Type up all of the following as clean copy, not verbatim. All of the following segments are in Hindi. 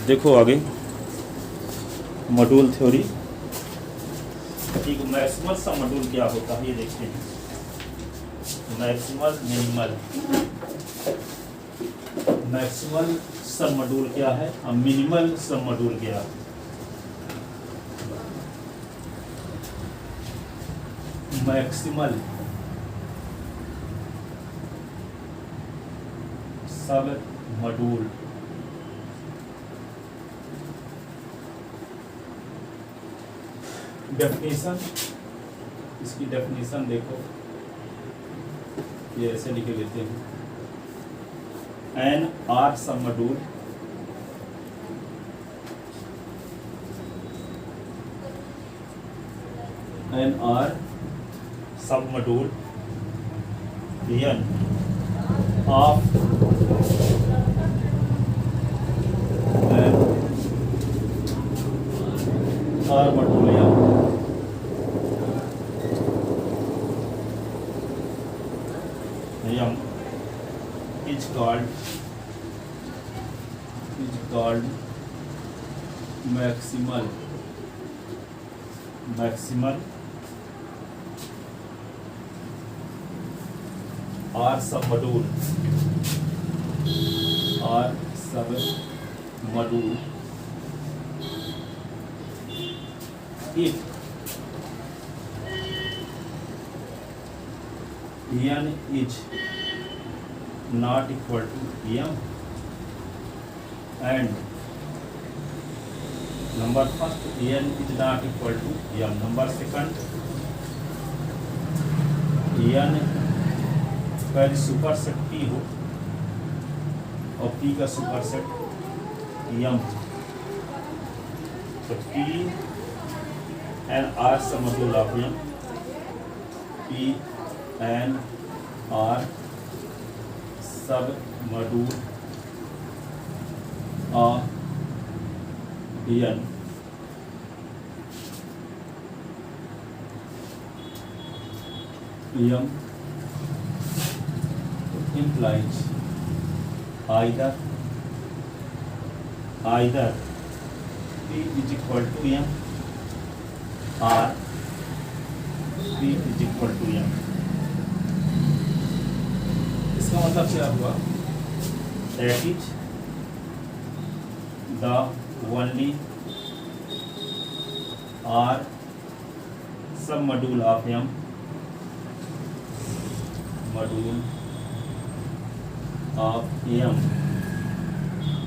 देखो आगे मॉड्यूल थ्योरी। एक मैक्सिमल सब मॉड्यूल क्या होता है ये देखते हैं। मैक्सिमल मिनिमल, मैक्सिमल सब मॉड्यूल क्या है और मिनिमल सब मॉड्यूल क्या है। मैक्सिमल सब मॉड्यूल डेफिनेशन, इसकी डेफिनेशन देखो, ये ऐसे लिख लेते हैं। एन आर सब मॉड्यूल एन आर सब module an of R module M is called maximal R sub module if n is not equal to m and number first n is not equal to m, number second n का सुपरसेट p हो और p का सुपरसेट m, तो p and r सब module of m, p and r सब module of n m implies either p is equal to m or p is equal to m। इसका मतलब क्या हुआ? That is the only R sub module of M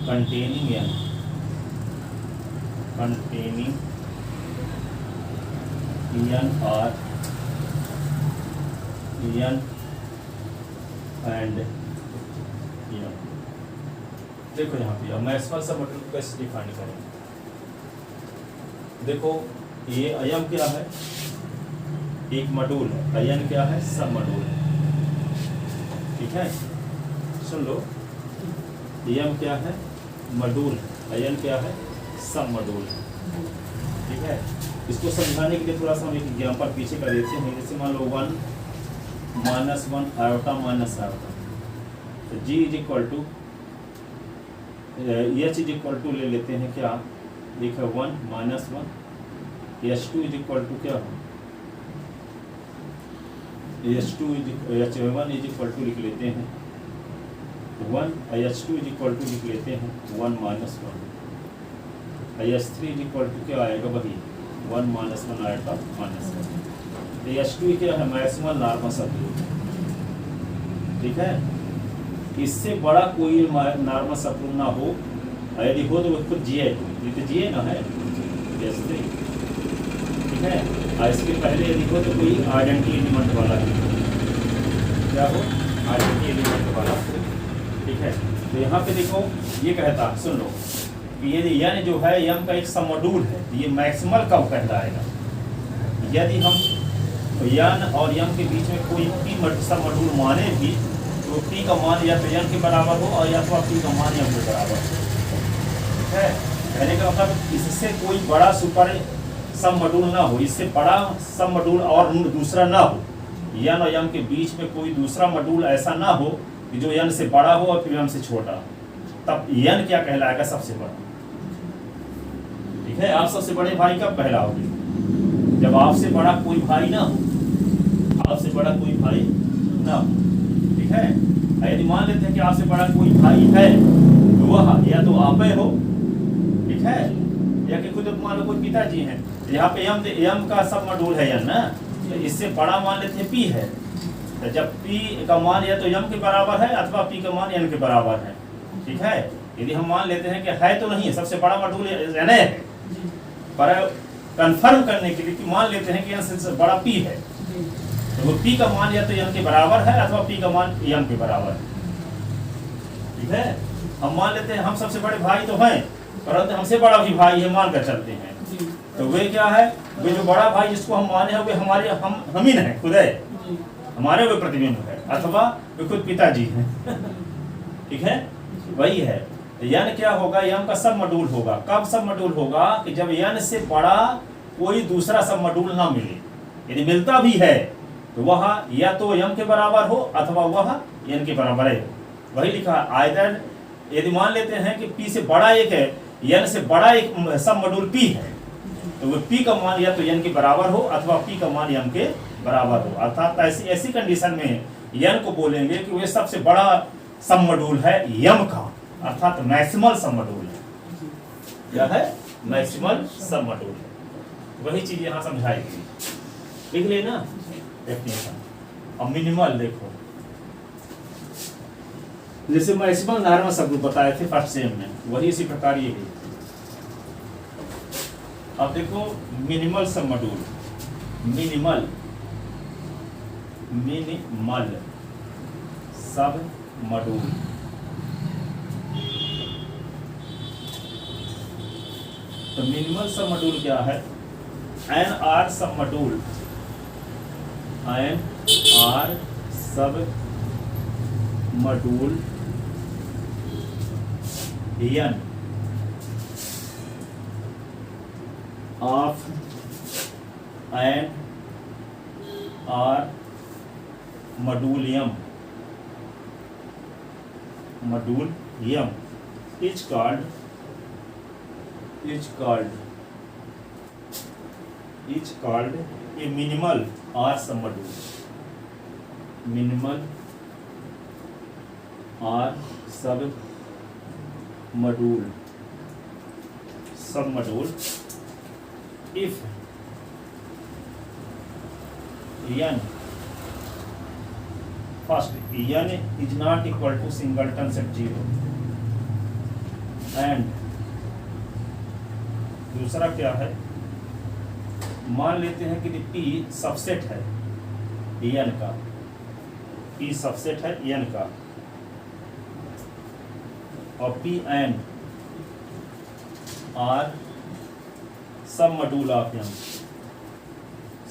containing n or n and m। देखो यहाँ पे मैक्सिमल सब मॉड्यूल को कैसे डिफाइन करेंगे। देखो ये अयम क्या है? एक मॉड्यूल है। अयन क्या है? सब मॉड्यूल है। ठीक है, सुन लो, यम क्या है? मॉड्यूल। अयन क्या है? सब मॉड्यूल है। ठीक है, इसको समझाने के लिए थोड़ा सा हम एक एग्जाम्पल पीछे कर देते हैं। जैसे मान लो 1 - 1 आयोटा माइनस आयोटा, तो G is equal to H is equal to ले लेते हैं क्या? लिखा 1 - 1, H2 इज इक्वल टू क्या हो? H1 इज इक्वल टू लिख लेते हैं 1, H2 इज इक्वल टू लिख लेते हैं 1 - 1, H3 इज इक्वल टू क्या आएगा? वही 1 - 1 आएगा -1। H2 क्या है? मैक्सिमल नॉर्मल सब। ठीक है, इससे बड़ा कोई नॉर्मल सब ना हो, यदि हो तो वो खुद GI2, ये तो GI ना है H3। ठीक है, और इसके पहले यदि हो तो कोई आइडेंटिटी एलिमेंट वाला है, क्या हो? आइडेंटिटी एलिमेंट वाला। ठीक है, तो यहाँ पे देखो ये कहता है, सुन लो, यदि n जो है m का एक सब मॉड्यूल है, ये मैक्सिमल कब कहलाएगा? यदि हम n और m के बीच में कोई p सब मॉड्यूल माने भी, तो p का मान या तो n के बराबर हो और या तो p का मान m के बराबर हो। ठीक है, कहने का मतलब इससे कोई बड़ा सुपर सब मॉड्यूल ना हो, इससे बड़ा सब मॉड्यूल और दूसरा ना हो। n और m के बीच में कोई दूसरा मॉड्यूल ऐसा ना हो कि जो n से बड़ा हो और फिर m से छोटा हो, तब n क्या कहलाएगा? सबसे बड़ा। ठीक है। आप सबसे बड़े भाई कब कहलाओगे? जब आपसे बड़ा कोई भाई ना हो, आपसे बड़ा कोई भाई ना हो, ठीक है। यदि मान लेते हैं कि आपसे बड़ा कोई भाई है तो वह या तो आप हो, ठीक है, या कि खुद मान लो कोई पिताजी हैं। यहाँ पे यम का सब मॉड्यूल है यन ना, तो इससे बड़ा मान लेते हैं पी है। तो जब पी का मान या तो यम के बराबर है अथवा पी का मान यन के बराबर है, ठीक है। यदि हम मान लेते हैं कि है तो नहीं है, सबसे बड़ा मॉड्यूल एन है, पर कंफर्म करने के लिए कि मान लेते हैं कि यन से बड़ा पी है, तो वो पी का मान या तो यन के बराबर है अथवा पी का मान यम के बराबर है, ठीक है। हम मान लेते हैं हम सबसे बड़े भाई तो हैं, परंतु हमसे बड़ा भी भाई है मान कर चलते हैं, तो वे क्या है, वे जो बड़ा भाई जिसको हम माने हैं वे हमारे हम ही है, खुद है, हमारे वे प्रतिबिंब है, अथवा वे खुद पिताजी हैं, ठीक है। वही है। यन क्या होगा, यम का सब मॉड्यूल होगा। कब सब मॉड्यूल होगा? कि जब यन से बड़ा कोई दूसरा सब मॉड्यूल ना मिले। यदि मिलता भी है तो वह या तो यम के बराबर हो अथवा वह यन के बराबर है। वही लिखा आइदर, यदि मान लेते हैं कि पी से बड़ा एक है, यन से बड़ा एक सब मॉड्यूल पी है, तो वो पी का मान या तो यन के बराबर हो अथवा पी का मान यम के बराबर हो। अर्थात ऐसी कंडीशन में यन को बोलेंगे कि वे सबसे बड़ा सब मॉड्यूल है यम का, अर्थात मैक्सिमल सब मॉड्यूल है। क्या है? मैक्सिमल सब मॉड्यूल है। वही चीज यहाँ समझाई गई, लिख लेना डेफिनेशन। अब मिनिमल देखो, जैसे मैक्सिमल नॉर्मल सब ग्रुप बताए थे फर्स्ट सेम में, वही इसी प्रकार ये भी। अब देखो minimal sub module, minimal sub module, तो मिनिमल सब मॉड्यूल क्या है? एन आर सब मॉड्यूल, एन आर सब module an of an R module M is called a minimal or submodule, minimal or submodule if n first n is not equal to singleton set 0 and दूसरा क्या है, मान लेते हैं कि P सबसेट है n का, P सबसेट है n का, और P and R सब मॉड्यूल ऑफ m,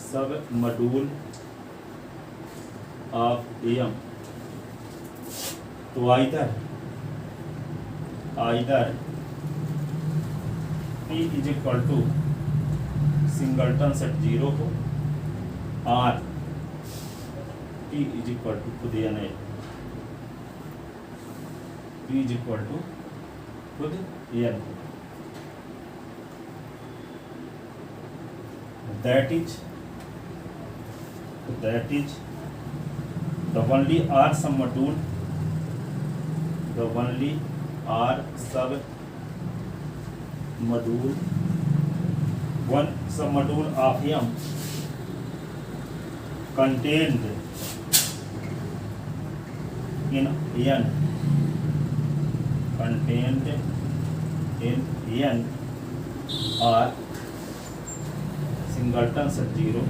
सब मॉड्यूल ऑफ m, तो either P is equal to singleton set 0 हो, और P is equal to खुद n है, P is equal to खुद n, that is the only R sum module, the only R sub module, one sub module of M contained in N, are singleton set 0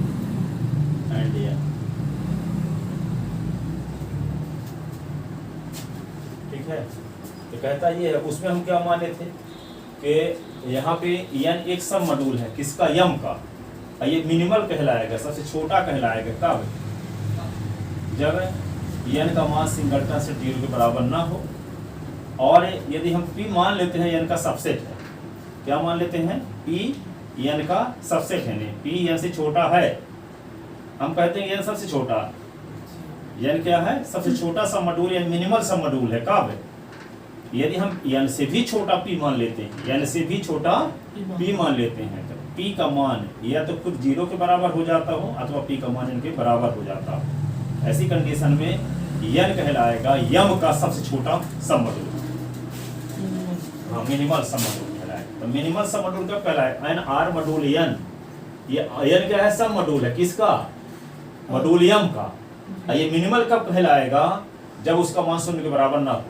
and n, ठीक है। तो कहता ये है, उसमें हम क्या माने थे कि यहाँ पे n एक सब मॉड्यूल है किसका, यम का, और ये मिनिमल कहलाएगा, सबसे छोटा कहलाएगा कब, जब n का मान सिंगलटन से 0 के बराबर ना हो, और यदि हम p मान लेते हैं n का सबसेट है, क्या मान लेते हैं, p n का सबसेट है, नहीं p n से छोटा है, हम कहते हैं n सबसे छोटा, n क्या है, सबसे छोटा सब मॉड्यूल या मिनिमल सब मॉड्यूल है कब, यदि हम n से भी छोटा p मान लेते हैं, n से भी छोटा p मान लेते हैं, तो p का मान या तो खुद 0 के बराबर हो जाता हो अथवा p का मान n के बराबर हो जाता हो। ऐसी कंडीशन में n कहलाएगा m का सबसे छोटा सममॉड्यूल। हाँ, मिनिमल सममॉड्यूल कहलाएगा। तो मिनिमल सममॉड्यूल कब कहलाएगा? n r मॉड्यूल n, ये n क्या है? सममॉड्यूल है, किसका? मॉड्यूल m का। ये मिनिमल कब कहलाएगा? जब उसका मान 0 के बराबर ना हो,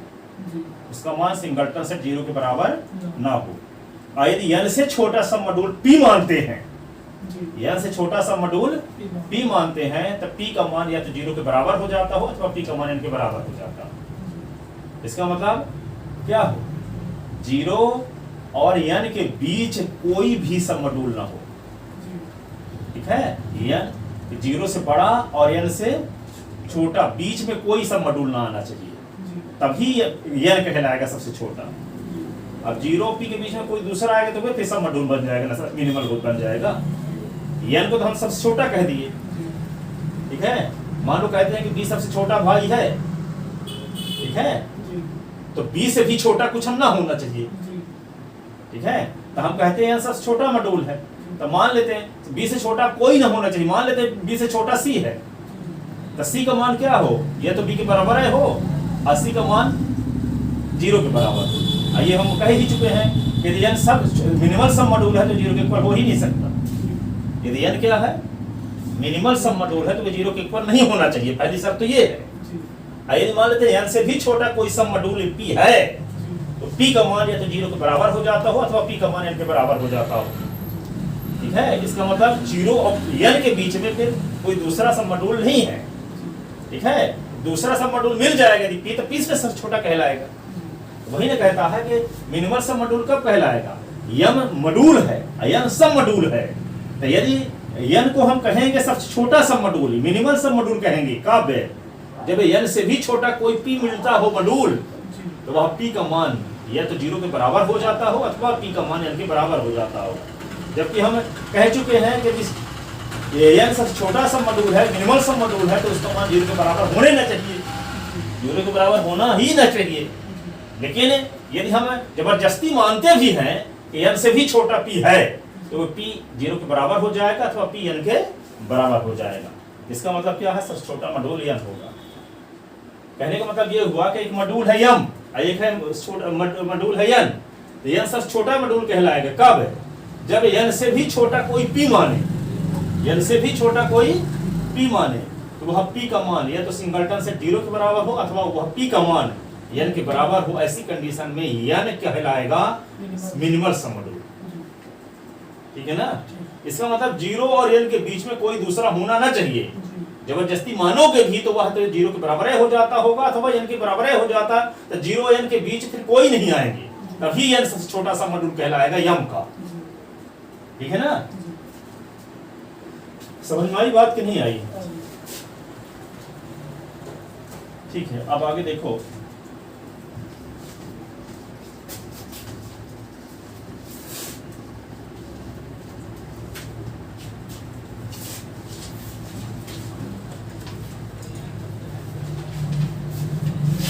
उसका मान सिंगलटन सेट 0 के बराबर ना हो। और यदि n से छोटा सब मॉड्यूल p मानते हैं, n से छोटा सब मॉड्यूल p मानते हैं, तब p का मान या तो 0 के बराबर हो जाता हो अथवा p का मान n के बराबर हो जाता हो। इसका मतलब क्या हो? 0 और n के बीच कोई भी सब मॉड्यूल ना हो। ठीक है, n 0 से बड़ा और n से छोटा, बीच में कोई सब मॉड्यूल ना आना चाहिए, तभी n कहलाएगा सबसे छोटा। अब 0 p के बीच में कोई दूसरा आएगा तो फिर सब मॉड्यूल बन जाएगा ना, मिनिमल बन जाएगा। n को तो हम सबसे छोटा कह दिए, ठीक है। मान लो कहते हैं कि b सबसे छोटा भाई है, ठीक है, तो b से भी छोटा कुछ हम ना होना चाहिए, ठीक है। तो हम कहते हैं सबसे छोटा मॉड्यूल है, तो मान लेते हैं b से छोटा कोई ना होना चाहिए, मान लेते हैं b से छोटा c है, तो c का मान क्या हो? ये तो b के बराबर है हो, और c का मान 0 के बराबर हो। ये हम कह ही चुके हैं, यदि n सब मिनिमल सम मॉड्यूल है तो 0 के इक्वल हो ही नहीं सकता। यदि n क्या है? मिनिमल सम मॉड्यूल है तो 0 के इक्वल नहीं होना चाहिए, पहली शर्त तो ये है। यदि मान लेते हैं n से भी छोटा कोई सम मॉड्यूल p है, तो p का मान या तो 0 के बराबर हो जाता हो अथवा p का मान n के बराबर हो जाता हो। ठीक है, इसका मतलब 0 और n के बीच में फिर कोई दूसरा सम मॉड्यूल नहीं है। ठीक है, दूसरा सब मॉड्यूल मिल जाएगा यदि p, तो p से सबसे छोटा कहलाएगा। वही ने कहता है कि मिनिमल सब मॉड्यूल कब कहलाएगा? m मॉड्यूल है, n सब मॉड्यूल है। तो यदि n को हम कहेंगे सबसे छोटा सब मॉड्यूल, मिनिमल सब मॉड्यूल कहेंगे कब? जब n से भी छोटा कोई p मिलता हो मॉड्यूल, तो वह p का मान या तो 0 के बराबर हो जाता हो अथवा p का मान n के बराबर हो जाता हो। जबकि हम कह चुके हैं कि n सबसे छोटा सब मॉड्यूल है, मिनिमल सब मॉड्यूल है, तो उसका मान 0 के बराबर होने न चाहिए, 0 के बराबर होना ही न चाहिए। लेकिन यदि हम जबरदस्ती मानते भी हैं कि n से भी छोटा p है, तो p 0 के बराबर हो जाएगा अथवा p n के बराबर हो जाएगा। इसका मतलब क्या है? सबसे छोटा मॉड्यूल n होगा। कहने का मतलब ये हुआ कि एक मॉड्यूल है m, एक है मॉड्यूल है n, तो n सबसे छोटा मॉड्यूल कहलाएगा कब? जब n से भी छोटा कोई p माने, n से भी छोटा कोई p माने, तो वह p का मान या तो सिंगलटन से 0 के बराबर हो अथवा वह p का मान n के बराबर हो। ऐसी कंडीशन में n कहलाएगा मिनिमल सम मॉड्यूल। ठीक है ना? इसका मतलब 0 और n के बीच में कोई दूसरा होना ना चाहिए। जबरदस्ती मानोगे भी तो वह तो 0 के बराबर हो जाता होगा अथवा n के बराबर हो जाता, तो 0 n के बीच फिर कोई नहीं आएंगे, तभी n सबसे छोटा सा मॉड्यूल कहलाएगा m का। ठीक है ना? समझ में आई बात कि नहीं आई? ठीक है, अब आगे देखो।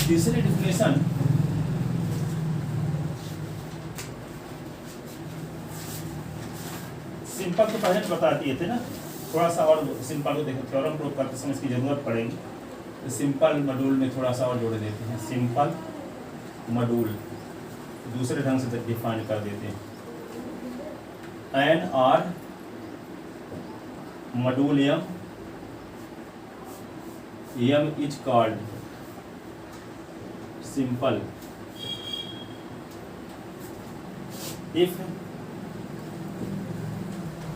तीसरी डिफिनेशन सिंपल तो पहले बता दिए थे ना, थोड़ा सा और सिंपल को देखो, थ्योरम प्रूव करते समय इसकी जरूरत पड़ेगी, तो सिंपल मॉड्यूल में थोड़ा सा और जोड़ देते हैं। सिंपल मॉड्यूल दूसरे ढंग से डिफाइन कर देते हैं। An R module M is called simple if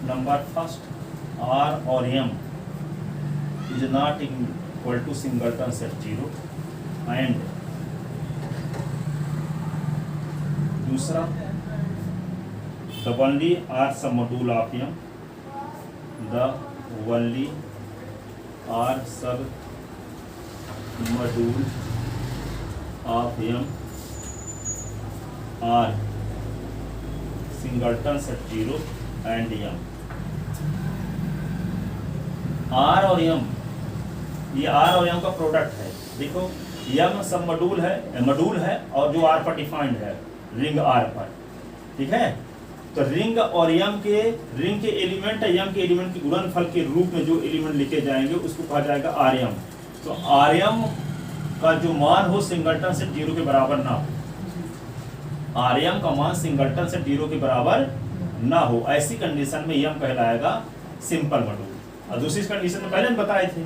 number first R और M is not equal to singleton set 0 and दूसरा the only R submodule of M, the only R submodule of M are singleton set 0 and M। R और M, ये R और M का प्रोडक्ट है। देखो यम सब मॉड्यूल है और जो आर पर डिफाइंड है, रिंग आर पर, ठीक है। तो रिंग और रिंग के एलिमेंट यम के एलिमेंट के गुणनफल के रूप में जो एलिमेंट लिखे जाएंगे उसको कहा जाएगा आर्यम। तो आर्यम का जो मान हो सिंगलटन सेट 0 के बराबर ना हो, आर्यम का मान सिंगलटन सेट 0 के बराबर ना हो, ऐसी कंडीशन में यम कहलाएगा सिंपल मॉड्यूल। और दूसरी कंडीशन में पहले बताए थे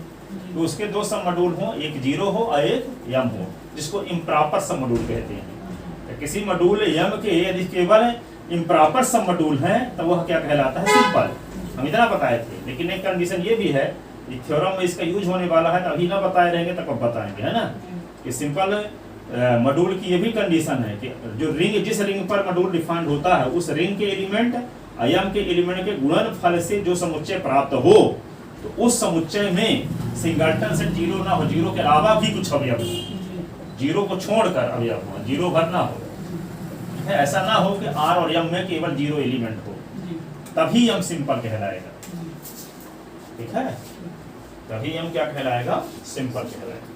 तो उसके दो सब मॉड्यूल हो, एक 0 हो और एक यम हो, जिसको इम्प्रॉपर सब मॉड्यूल कहते हैं। तो किसी मॉड्यूल यम के यदि केवल इम्प्रॉपर सब मॉड्यूल है तो वह क्या कहलाता है, सिंपल। हम इतना बताए थे। लेकिन एक कंडीशन ये भी है, थ्योरम में इसका यूज होने वाला है, तो अभी ना बताए रहेंगे तो कब बताएंगे, है ना। कि सिंपल मॉड्यूल की ये भी कंडीशन है कि जो रिंग, जिस रिंग पर मॉड्यूल डिफाइंड होता है उस रिंग के एलिमेंट यम के एलिमेंट के गुणनफल से जो समुच्चय प्राप्त हो, तो उस समुच्चय में सिंगलटन सेट 0 ना हो, 0 के अलावा भी कुछ अवयव, 0 को छोड़कर अवयव हो, 0 भर ना हो, है। ऐसा ना हो कि आर और यम में केवल 0 एलिमेंट हो, तभी यम सिंपल कहलाएगा, ठीक है। तभी यम क्या कहलाएगा, सिंपल कहलाएगा।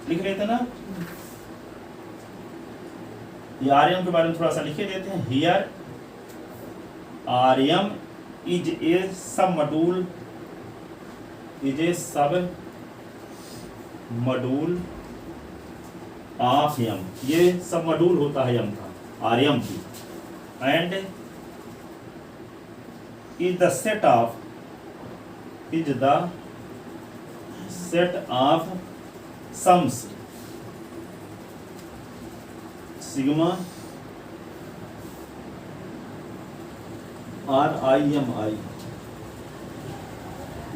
लिख लेते ना, ये आर्यम के बारे में थोड़ा सा लिखे देते हैं। हियर आर्यम इज ए सब मॉड्यूल, इज ए सब मॉड्यूल ऑफ यम, ये सब मॉड्यूल होता है यम का, आर्यम की। And is the set of, is the set of sums sigma R I M I.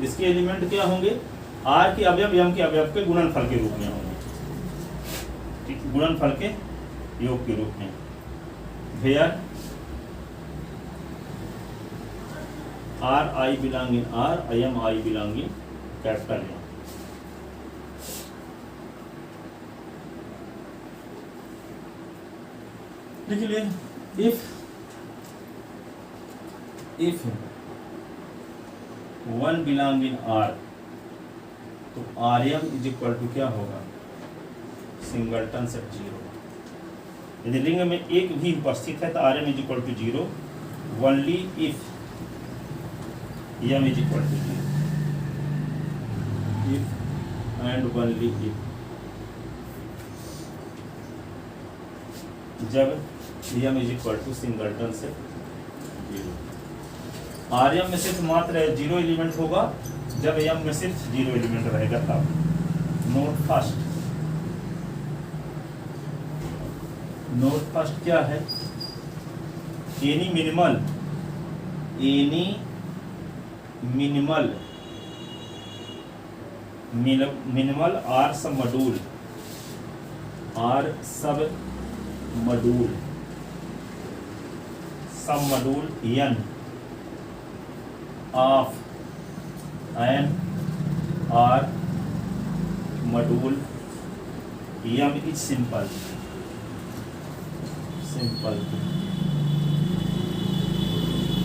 इसके एलिमेंट क्या होंगे, आर के अवयव यम के अवयव के गुणनफल के रूप में होंगे, ठीक, गुणनफल के योग के रूप में। Where R I belong in R, I M I belong in capital M. लिख लिए, if 1 belong in R, तो Rm इज इक्वल टू क्या होगा, सिंगलटन सेट 0। यदि रिंग में एक भी उपस्थित है तो Rm is equal to 0 only if m is equal to 0, if and only if, जब m is equal to singleton set 0। R M में सिर्फ मात्र 0 एलिमेंट होगा, जब यम में सिर्फ 0 एलिमेंट रहेगा तब। नोट फर्स्ट क्या है, एनी मिनिमल आर सब module n of an R module m is simple।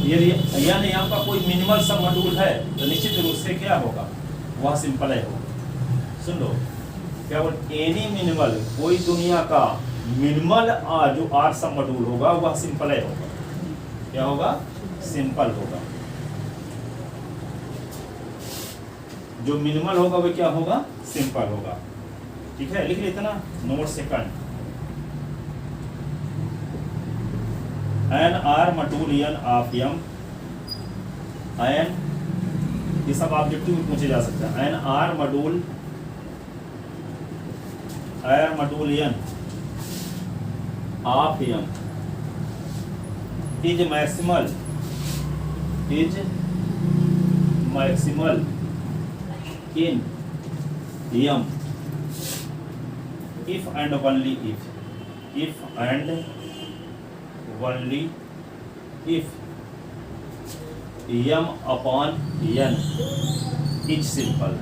यदि m का कोई मिनिमल सब मॉड्यूल है तो निश्चित रूप से क्या होगा, वह सिंपल है होगा। सुन लो, क्या बोल, एनी मिनिमल, कोई दुनिया का मिनिमल जो R सब मॉड्यूल होगा वह सिंपल है होगा। क्या होगा, सिंपल होगा। जो मिनिमल होगा वो क्या होगा, सिंपल होगा, ठीक है। लिख लेते ना, note second, an R module of M, an, ये सब ऑब्जेक्टिव में पूछे जा सकते हैं। An R module an of M is maximal in m if and only if m upon n is simple,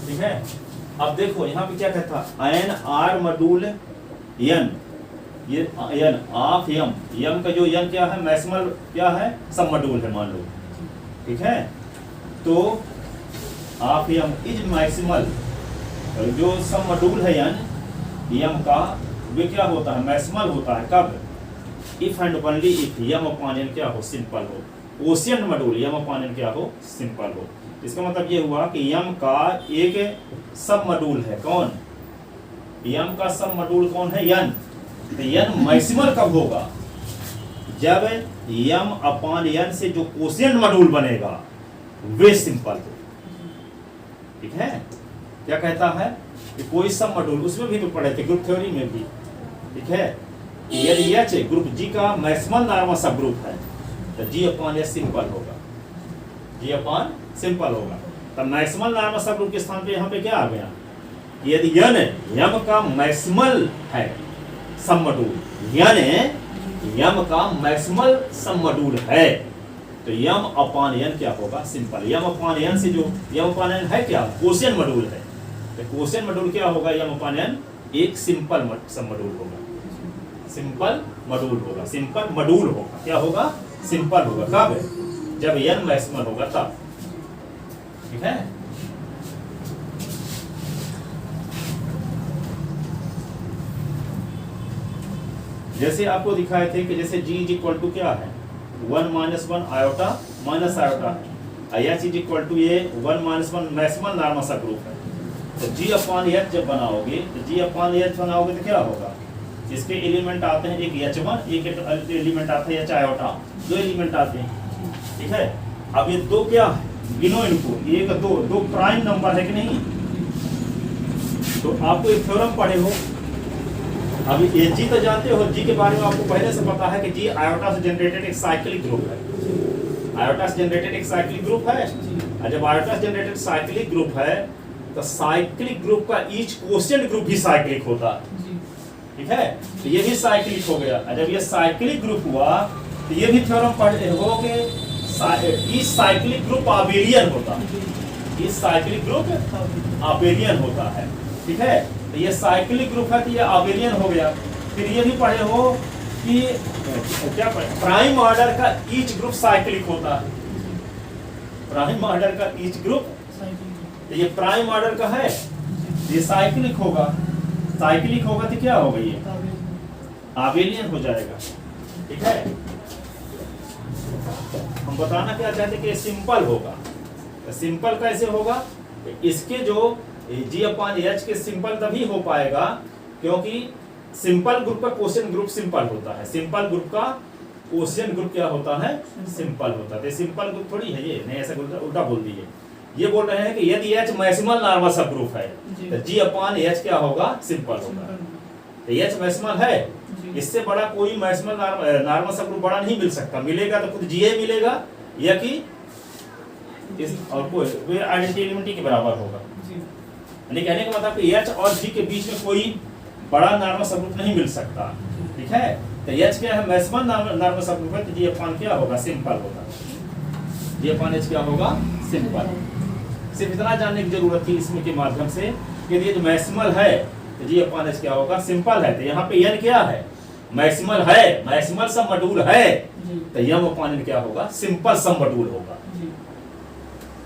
ठीक है। अब देखो यहाँ पे क्या कहता है, एन आर मॉड्यूल n, ये n ऑफ m का जो n क्या है, मैक्सिमल क्या है, सब मॉड्यूल है मान लो, ठीक है। तो ऑफ यम इज मैक्सिमल, जो सब मॉड्यूल है यन यम का वे क्या होता है, मैक्सिमल होता है कब, if and only if M upon N क्या हो, सिंपल हो, quotient module M upon N क्या हो, सिंपल हो। इसका मतलब ये हुआ कि यम का एक सब मॉड्यूल है, कौन, यम का सब मॉड्यूल कौन है, यन। तो यन मैक्सिमल कब होगा, जब यम अपॉन यन से जो क्वोशिएंट मॉड्यूल बनेगा वे सिंपल हो। ठीक है, क्या कहता है कि कोई सब मॉड्यूल, उसमें भी तो पढ़े थे ग्रुप थ्योरी में भी, ठीक है, यदि एच ग्रुप जी का मैक्सिमल नॉर्मल सब ग्रुप है तो जी अपॉन एच सिंपल होगा, जी अपॉन सिंपल होगा। तो मैक्सिमल नॉर्मल सब ग्रुप के स्थान पे यहाँ पे क्या आ गया, यदि यन यम का मैक्सिमल है सब मॉड्यूल, यन यम का मैक्सिमल सब मॉड्यूल है तो यम अपॉन एन क्या होगा, सिंपल। यम अपॉन एन से जो यम अपॉन एन है क्या, क्वोशिएंट मॉड्यूल है, तो क्वोशिएंट मॉड्यूल क्या होगा, यम अपॉन एन एक सिंपल सब मॉड्यूल होगा, सिंपल मॉड्यूल होगा, सिंपल मॉड्यूल होगा, क्या होगा, सिंपल होगा। कब, जब एन मैक्सिमल होगा तब। ठीक है, जैसे आपको दिखाए थे कि जैसे g इज इक्वल टू क्या है, 1 - 1 आयोटा माइनस आयोटा है, एच इज इक्वल टू ये 1 - 1 मैक्सिमल नॉर्मल सा ग्रुप है। तो g अपॉन एच जब बनाओगे तो g अपॉन एच बनाओगे तो क्या होगा, इसके एलिमेंट आते हैं, एक h1 एक एलिमेंट आता है h आयोटा, दो एलिमेंट आते हैं। ठीक है, अब ये दो क्या है, गिनो इनको, एक दो प्राइम नंबर है कि नहीं। तो आपको एक थ्योरम पढ़े हो, अभी ये जी तो जानते हो, जी के बारे में आपको पहले से पता है कि जी आयोटा से जनरेटेड एक साइक्लिक ग्रुप है, आयोटा से जनरेटेड एक साइक्लिक ग्रुप है। और जब आयोटा से जनरेटेड साइक्लिक ग्रुप है तो साइक्लिक ग्रुप का ईच क्वोशिएंट ग्रुप भी साइक्लिक होता है। ठीक है, तो ये भी साइक्लिक हो गया। और जब ये साइक्लिक ग्रुप हुआ तो ये भी थ्योरम पढ़े हो कि ईच साइक्लिक ग्रुप आबेलियन होता है, ईच साइक्लिक ग्रुप आबेलियन होता है। ठीक है, तो ये साइक्लिक ग्रुप है तो ये आबेलियन हो गया। फिर ये भी पढ़े हो कि क्या पढ़े, प्राइम ऑर्डर का ईच ग्रुप साइक्लिक होता है, प्राइम ऑर्डर का ईच ग्रुप, तो ये प्राइम ऑर्डर का है, ये साइक्लिक होगा, साइक्लिक होगा तो क्या होगा, ये आबेलियन हो जाएगा। ठीक है, हम बताना क्या चाहते कि सिंपल होगा। तो सिंपल कैसे होगा, इसके जो जी अपॉन एच के सिंपल तभी हो पाएगा क्योंकि सिंपल ग्रुप का क्वोशिएंट ग्रुप सिंपल होता है, सिंपल ग्रुप का क्वोशिएंट ग्रुप क्या होता है, सिंपल होता है। सिंपल ग्रुप थोड़ी है ये, नहीं ऐसा उल्टा बोल दिए, ये बोल रहे हैं कि यदि एच मैक्सिमल नॉर्मल सब ग्रुप है तो जी अपॉन एच क्या होगा, सिंपल होगा। तो एच मैक्सिमल है, इससे बड़ा कोई मैक्सिमल नॉर्मल सब ग्रुप बड़ा नहीं मिल सकता, मिलेगा तो खुद जी मिलेगा या कि इस और कोई आइडेंटिटी एलिमेंट के बराबर होगा। यानी कहने का मतलब कि एच और जी के बीच में कोई बड़ा नॉर्मल सबग्रुप नहीं मिल सकता। ठीक है, तो एच क्या है, मैक्सिमम नॉर्मल सबग्रुप है तो जी अपॉन क्या होगा, सिंपल होगा, जी अपॉन एच क्या होगा, सिंपल। सिर्फ इतना जानने की जरूरत थी इसमें के माध्यम से कि ये जो मैक्सिमल है तो जी अपॉन एच क्या होगा, सिंपल है। तो यहाँ पे एन क्या है, मैक्सिमल है, मैक्सिमल सब मॉड्यूल है तो यम अपॉन एन क्या होगा, सिंपल सब मॉड्यूल होगा।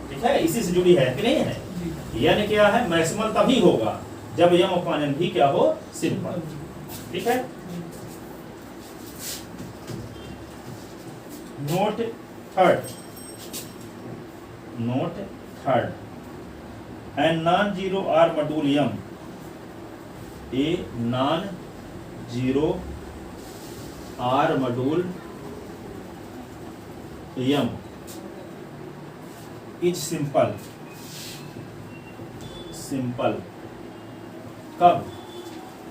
ठीक है, इसी से जुड़ी है कि नहीं है, यानी क्या है, मैक्सिमल तभी होगा जब यम अपॉन एन भी क्या हो, सिंपल। ठीक है, note third, note third, an non zero R module M, a non zero R module M is simple, simple कब,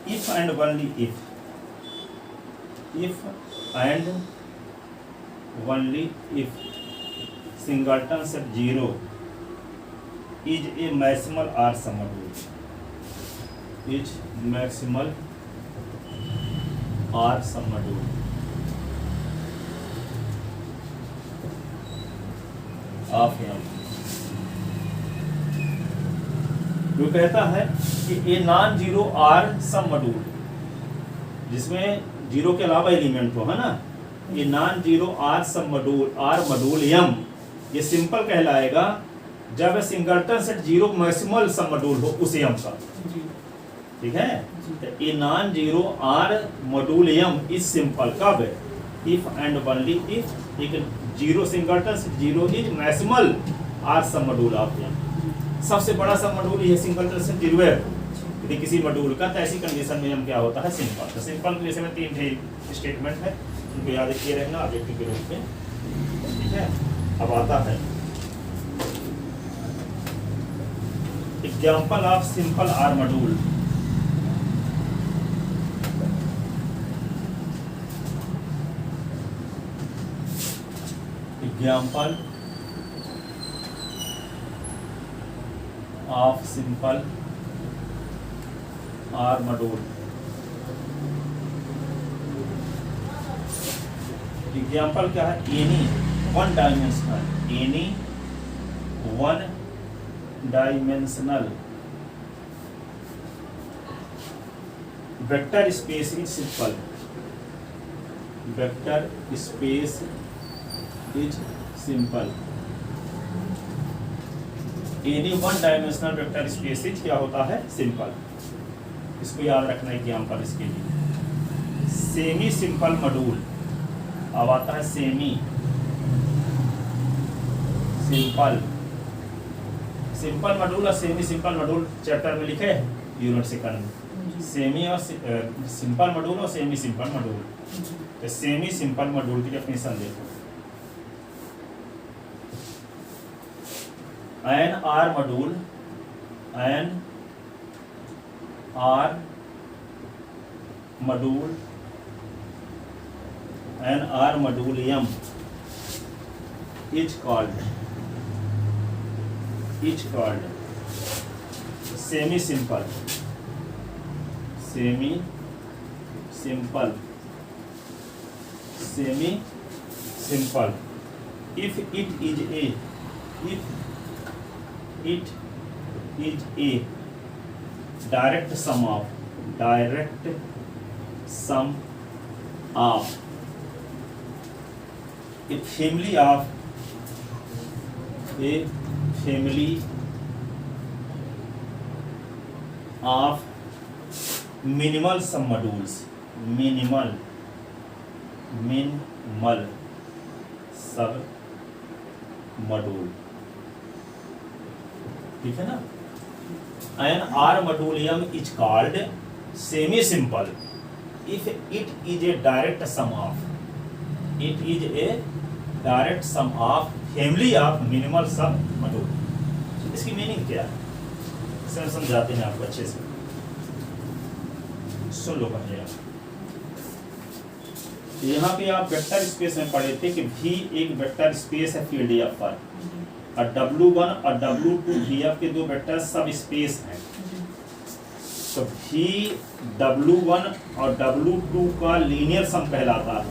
if and only if, if and only if singleton set zero is a maximal R सब मॉड्यूल, इज मैक्सिमल आर सब मॉड्यूल। ऑफ यम जो कहता है कि ए नॉन जीरो आर सब मॉड्यूल, जिसमें जीरो के अलावा एलिमेंट हो, है ना, ये नॉन जीरो आर सब मॉड्यूल, आर मॉड्यूल यम, ये सिंपल कहलाएगा जब singleton set zero maximal sum module हो उस एम का, ठीक है। A non zero R module M is simple कब, इफ एंड ओनली इफ एक zero singleton set zero is maximal R sum module of M, सबसे बड़ा सम मॉड्यूल ये सिंगलटन सेट जीरो है यदि किसी मॉड्यूल का, तो ऐसी कंडीशन में हम क्या होता है सिंपल। तो सिंपल के जैसे में 3 स्टेटमेंट है, उनको याद किए रहना ऑब्जेक्टिव के रूप में, ठीक है। अब आता है example of simple R module. Example of simple R module. Example क्या है, any one dimensional vector space is simple, vector space is simple. Any one dimensional vector space is क्या होता है सिंपल, इसको याद रखना एग्जाम्पल इसके लिए। सेमी सिंपल मॉड्यूल, अब आता है सेमी सिंपल, सिंपल मॉड्यूल और सेमी सिंपल मॉड्यूल चैप्टर में लिखे हैं यूनिट सेकंड में, सेमी और सिंपल मॉड्यूल और सेमी सिंपल मॉड्यूल। तो सेमी सिंपल मॉड्यूल की डेफिनेशन देखो, an R module, an R module, an R module M is called semi simple, semi simple, semi simple if it is a direct sum of a family of minimal sum modules, minimal sub module, ठीक है ना। An R module M is called semi simple if it is a direct sum of, it is a direct sum of family of minimal sum module। इसकी मीनिंग क्या है, इसे हम समझाते हैं आपको अच्छे से, सुन लो पहले। यहाँ पे आप वेक्टर स्पेस में पढ़े थे कि V एक वेक्टर स्पेस है फील्ड एफ पर, और W1 और W2 VF के दो वेक्टर सब स्पेस हैं। तो V W1 और W2 का लीनियर सम कहलाता है,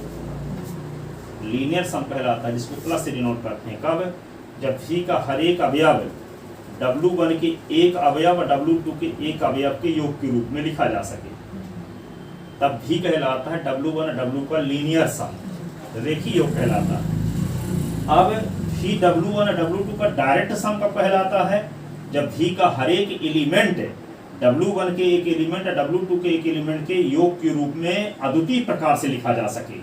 लीनियर सम कहलाता है, जिसको प्लस से डिनोट करते हैं। कब, जब V का हर एक अवयव W1 के एक अवयव और W2 के एक अवयव के योग के रूप में लिखा जा सके, तब V कहलाता है W1 और W का लीनियर सम, रेखीय योग कहलाता है। अब V W1 और W2 का डायरेक्ट सम कब कहलाता है, जब V का हर एक एलिमेंट W1 के एक एलिमेंट और W2 के एक एलिमेंट के योग के रूप में अद्वितीय प्रकार से लिखा जा सके,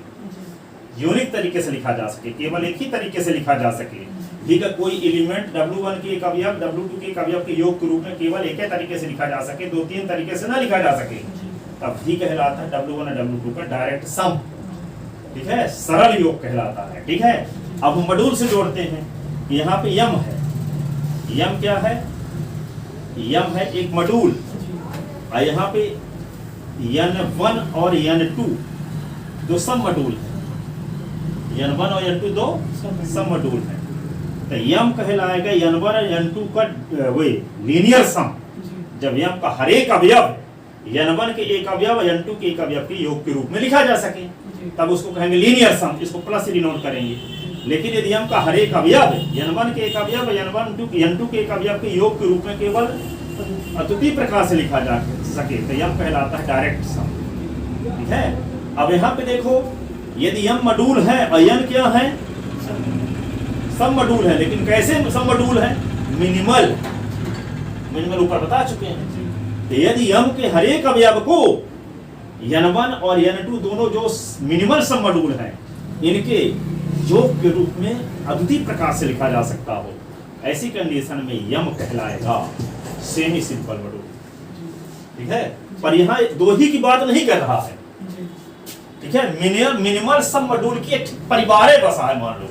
यूनिक तरीके से लिखा जा सके, केवल एक ही तरीके से लिखा जा सके। V का कोई एलिमेंट W1 के एक अवयव W2 के एक अवयव के योग के रूप में केवल एक ही तरीके से लिखा जा सके, 2-3 तरीके से ना लिखा जा सके, तब V कहलाता है W1 और W2 का डायरेक्ट सम, ठीक है, सरल योग कहलाता है। ठीक है, अब हम मॉड्यूल से जोड़ते हैं। यहाँ पे यम है, यम क्या है, यम है एक मॉड्यूल, और यहाँ पे N1 और N2 दो सम मॉड्यूल है, N1 और N2 दो सम मॉड्यूल है। तो यम कहलाएगा N1 और N2 का वे लीनियर सम, जब यम का हर एक अवयव N1 के एक अवयव और N2 के एक अवयव के योग के रूप में लिखा जा सके, तब उसको कहेंगे लीनियर सम, इसको प्लस से डिनोट करेंगे। लेकिन यदि यम का हर एक अवयव N1 के एक अवयव N2 के एक अवयव के योग के रूप में केवल अद्वितीय प्रकार से लिखा जा सके, तो यम कहलाता है डायरेक्ट सम। ठीक है, अब यहाँ पे देखो, यदि यम मॉड्यूल है और n क्या है, सब मॉड्यूल है, लेकिन कैसे सब मॉड्यूल है, मिनिमल, मिनिमल ऊपर बता चुके हैं। तो यदि यम के हर एक अवयव को n1 और n2 दोनों जो मिनिमल सममॉड्यूल हैं, इनके योग के रूप में अद्वितीय प्रकार से लिखा जा सकता हो, ऐसी कंडीशन में यम कहलाएगा सेमी सिंपल मॉड्यूल। ठीक है, पर यहाँ दो ही की बात नहीं कर रहा है। ठीक है, मिनिमल सममॉड्यूल की एक परिवार है बसा है, मान लो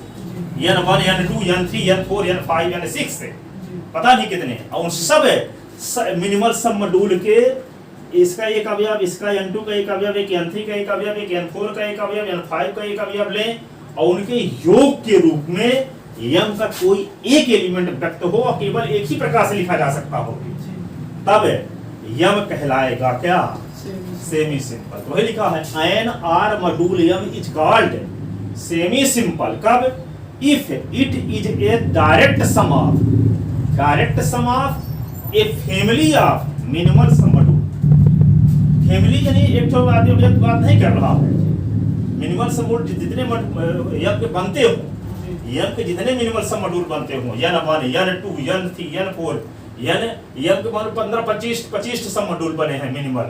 n1 n2 n3 n4 n5 n6 से पता नहीं कितने, और उन सब मिनिमल सममॉड्यूल के इसका एक अवयव, इसका n2 का एक अवयव, एक n3 का एक अवयव, एक n4 का एक अवयव, n5 का एक अवयव लें और उनके योग के रूप में यम का कोई एक एलिमेंट व्यक्त हो और केवल एक ही प्रकार से लिखा जा सकता हो, तब यम कहलाएगा क्या? Semi simple. तो वही लिखा है an R module M is called semi simple. कब? If it is a direct sum of a family of minimal sum module. Family यानी एक तो बात नहीं कर रहा है, मिनिमल सम मॉड्यूल जितने यम के बनते हो, यम के जितने मिनिमल सम मॉड्यूल बनते हो, n1 n2 n3 n4 यम के मान 15-25 सम मॉड्यूल बने हैं मिनिमल।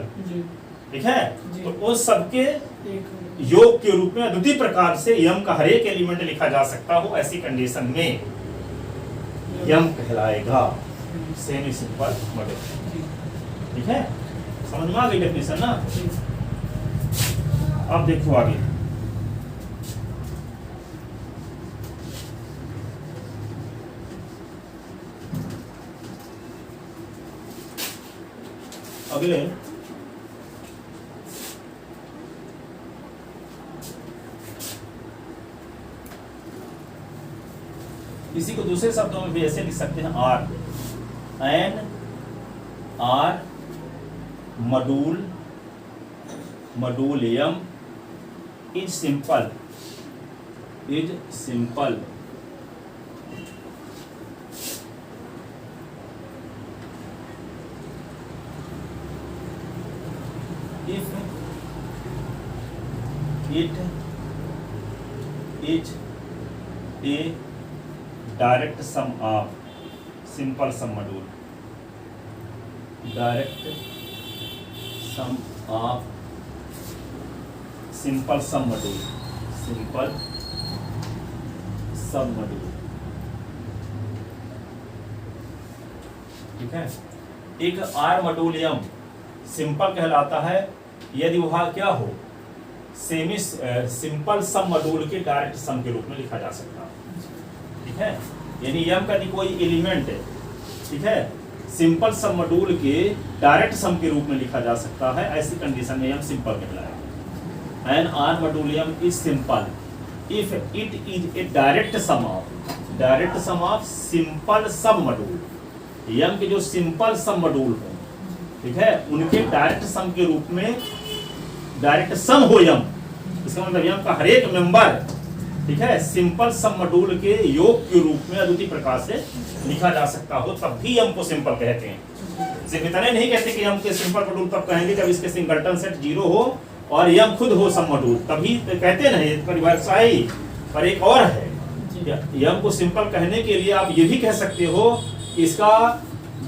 ठीक है, तो उन सबके योग के रूप में अद्वितीय प्रकार से यम का हर एक एलिमेंट लिखा जा सकता हो, ऐसी कंडीशन में यम कहलाएगा सेमी सिंपल मॉड्यूल। ठीक है, समझ में आ गई डेफिनेशन ना? अब देखो आगे, अगले इसी को दूसरे शब्दों में भी ऐसे लिख सकते हैं R an R module M is simple if it is a direct sum of simple sum module, direct sum of simple sum module, simple sum module। ठीक है, एक आर मॉड्यूल यम सिंपल कहलाता है यदि वह क्या हो, सेमी सिंपल सम मॉड्यूल के डायरेक्ट सम के रूप में लिखा जा सकता है। ठीक है, यानी यम का कोई एलिमेंट है, ठीक है, सिंपल सम मॉड्यूल के डायरेक्ट सम के रूप में लिखा जा सकता है, ऐसी कंडीशन में यम सिंपल कहलाएगा। An R module M is simple if it is a direct sum of simple sub module. M के जो सिंपल सम मॉड्यूल हो, ठीक है, उनके डायरेक्ट सम के रूप में डायरेक्ट सम हो यम, इसका मतलब यम का हर एक मेंबर, ठीक है, सिंपल सम मॉड्यूल के योग के रूप में अद्वितीय प्रकार से लिखा जा सकता हो, तब भी यम को सिंपल कहते हैं। सिर्फ इतना नहीं कहते कि यम के सिंपल मॉड्यूल तब कहेंगे जब इसके सिंगलटन सेट 0 हो और यम खुद हो सम मॉड्यूल, तभी कहते नहीं परिभाषा ही। पर एक और है, यम को सिंपल कहने के लिए आप ये भी कह सकते हो इसका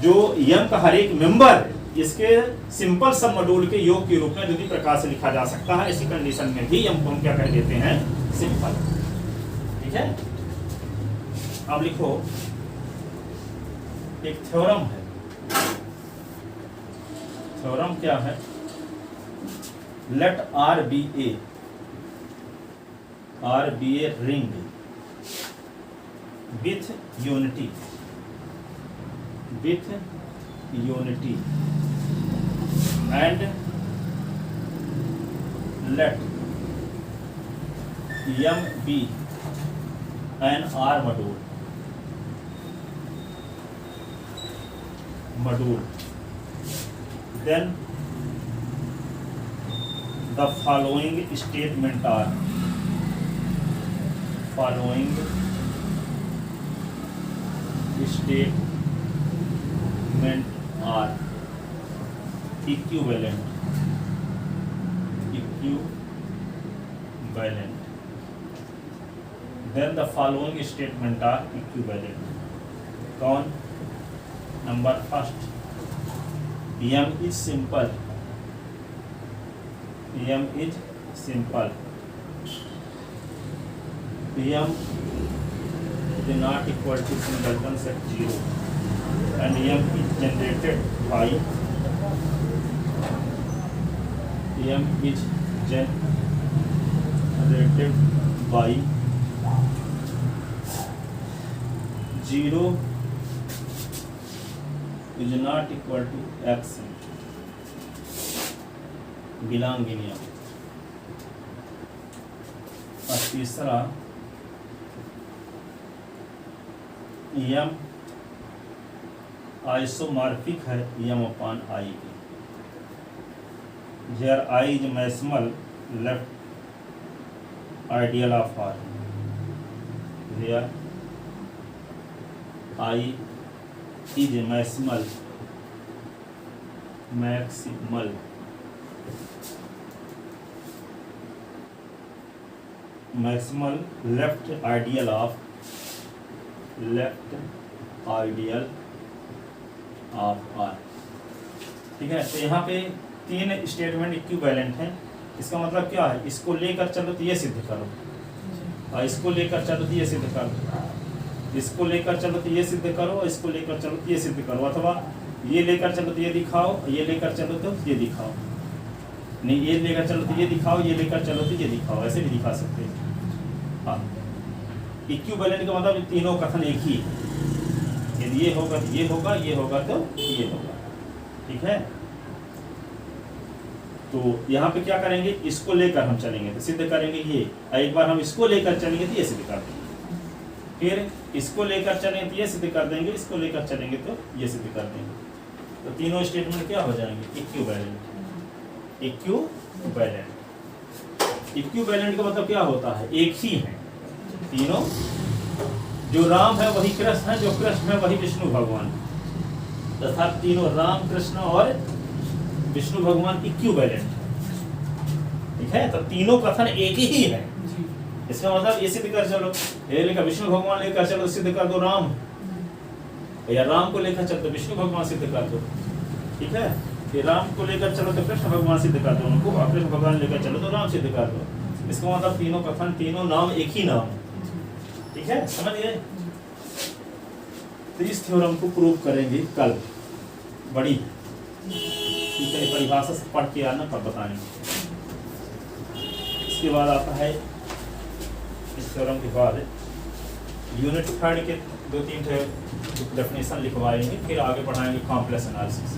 जो यम का हर एक मेंबर इसके सिंपल सब मॉड्यूल के योग के रूप में अद्वितीय प्रकार से लिखा जा सकता है, ऐसी कंडीशन में भी यम को हम क्या कह देते हैं, सिंपल। ठीक है, अब लिखो एक थ्योरम है। थ्योरम क्या है? Let R be a ring with unity and let M be an R module, then the following statement are equivalent। Then the following statement are equivalent। कौन? Number first, m is simple, m is simple, m is not equal to singleton set 0 and m is generated by m is generated by 0 is not equal to x belong in M। और तीसरा m आइसोमॉर्फिक है m upon I के, here I is maximal left ideal of R, where I is maximal left ideal of R। ठीक है, तो यहाँ पे तीन स्टेटमेंट इक्विवेलेंट हैं। इसका मतलब क्या है, इसको लेकर चलो तो ये सिद्ध करो, और इसको लेकर चलो तो ये सिद्ध करो, इसको लेकर चलो तो ये सिद्ध करो, इसको लेकर चलो तो ये सिद्ध करो, अथवा ये लेकर चलो तो ये दिखाओ, ये लेकर चलो तो ये दिखाओ, नहीं ये लेकर चलो तो ये दिखाओ, ये लेकर चलो तो ये दिखाओ, ऐसे भी दिखा सकते हैं। हाँ, इक्विवेलेंट का मतलब तीनों कथन एक ही है, यदि ये होगा तो ये होगा, ये होगा तो ये होगा। ठीक है, तो यहाँ पे क्या करेंगे, इसको लेकर हम चलेंगे तो सिद्ध करेंगे ये, एक बार हम इसको लेकर चलेंगे तो ये सिद्ध कर देंगे, फिर इसको लेकर चलेंगे तो ये सिद्ध कर देंगे, इसको लेकर चलेंगे तो ये सिद्ध कर देंगे। तो तीनों स्टेटमेंट क्या हो जाएंगे, इक्विवेलेंट। इक्विवेलेंट का मतलब क्या होता है, एक ही है तीनों, जो राम है वही कृष्ण है, जो कृष्ण है वही विष्णु भगवान, तथा तीनों राम कृष्ण और विष्णु भगवान इक्विवेलेंट। ठीक है, तो तीनों कथन एक ही है। इसका मतलब ये सिद्ध कर चलो, ये लेकर विष्णु भगवान लेकर चलो सिद्ध कर दो राम, या राम को लेकर चलो तो विष्णु भगवान सिद्ध कर दो। ठीक है, फिर राम को लेकर चलो तो कृष्ण भगवान सिद्ध कर दो उनको, और कृष्ण भगवान लेकर चलो तो राम सिद्ध कर दो। इसका मतलब तीनों कथन, तीनों नाम एक ही नाम। ठीक है, समझ गए। तो इस थ्योरम को प्रूव करेंगे कल, बड़ी ठीक है, परिभाषा से पढ़ के आना पर बताएंगे। इसके बाद आता है, इस थ्योरम के बाद यूनिट 3 के 2-3 डेफिनेशन लिखवाएंगे, फिर आगे पढ़ाएंगे कॉम्प्लेक्स एनालिसिस।